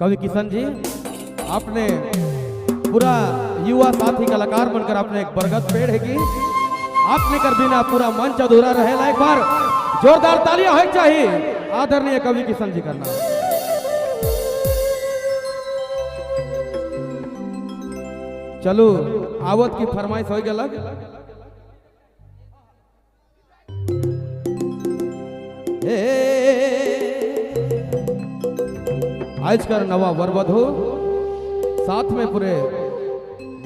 कवि किशन जी, आपने पूरा युवा साथी कलाकार बनकर आपने एक बरगद पेड़ है कि आपने कर बिना पूरा मंच अधूरा रहेला। एक बार जोरदार तालियां होनी चाहिए आदरणीय कवि किशन जी करना। चलो आवत की फरमाइश हो गया लग आज कर नवा वरवधु साथ में पूरे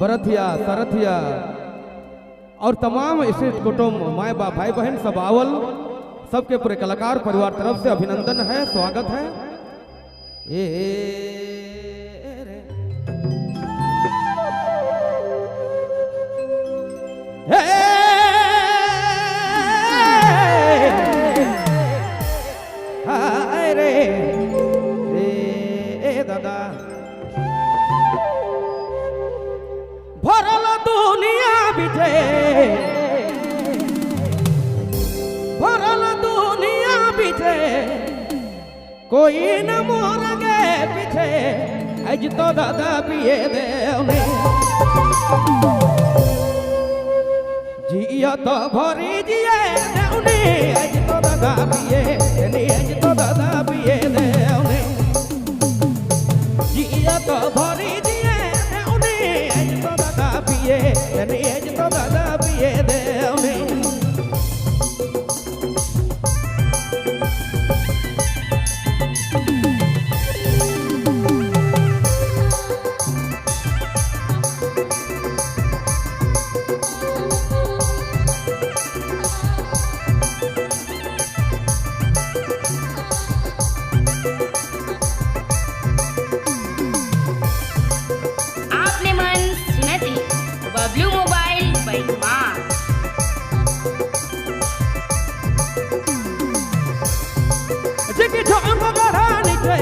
बरथिया सरथिया और तमाम स्थित कुटुंब माए बाप भाई बहन सब आवल, सबके पूरे कलाकार परिवार तरफ से अभिनंदन है, स्वागत है। दादा भरल दुनिया बिठे, भरल दुनिया बिठे, कोई न मोर गे पीछे, आज तो दादा पिए देवने जिया तो भरी जिए देवने, आज तो दादा पिए देवने, आज तो दादा पिए देवने जिया तो भरी जिए देवने, आज तो दादा पिए देवने, आज तो दादा पिए देवने। बबलू मोबाइल बैठवा जिकी जोंग गरानी के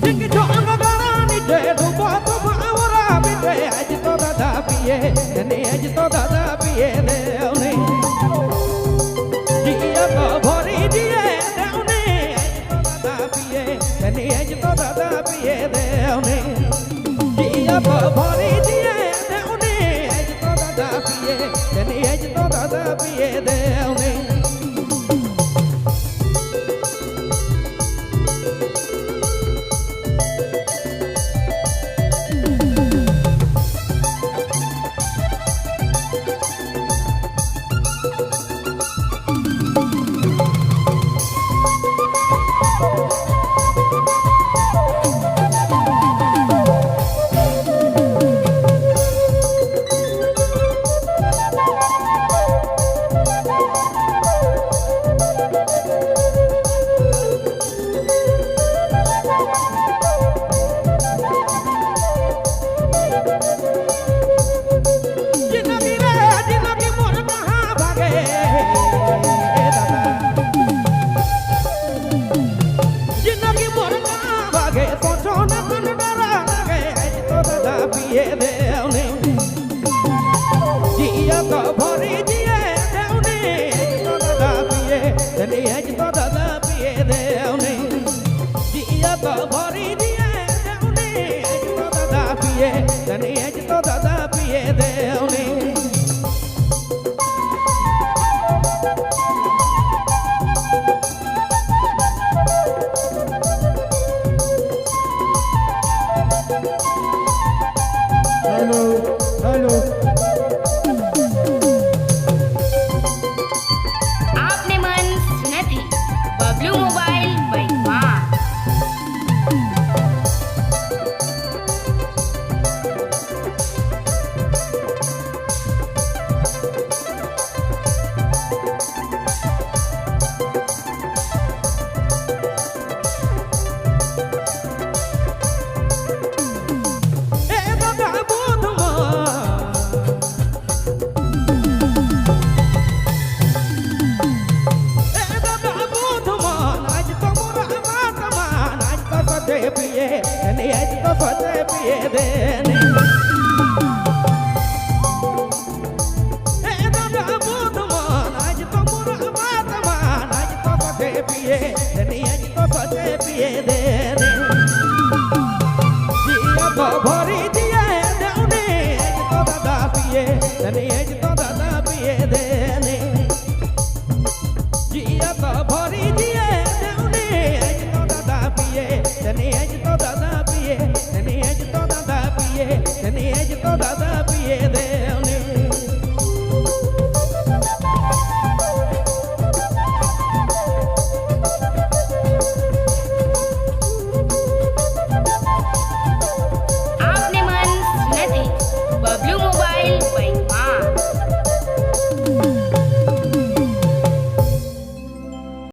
जिकी जोंग गरानी के रुबा तो बावरा बिटे, आज तो दादा पिए ने, आज तो दादा पिए देवने जिया तो भरी जिए देवने, आज तो दादा पिए ने, आज तो दादा पिए देवने जिया तो भरी जिए देवने, आज तो दादा पिए ने, आज तो दादा पिए देवने। पिए देवने जिया तो भरी जिए देवने, आज तो दादा पिए देवने, आज तो दादा पिए देवने जिया तो भरी जिए देवने, आज तो दादा पिए देवने, आज तो दादा पिए देवने। हेलो हेलो आपने मन सुना थी बबलू मोबाइल बैठवा पिए ने, आज तो फते पिए देने दादा बुध मान, आज तो मुरा बात मान, आज तो फते पिए दुनिया तो सचे पिए दे रे जिया तो भरी दिए देउने तो दादा पिए दुनिया तो दादा पिए दे रे जिया तो भरी दिए देउने तो दादा पिए दुनिया तो दादा पिए दुनिया तो दादा पिए दुनिया तो दादा पिए दे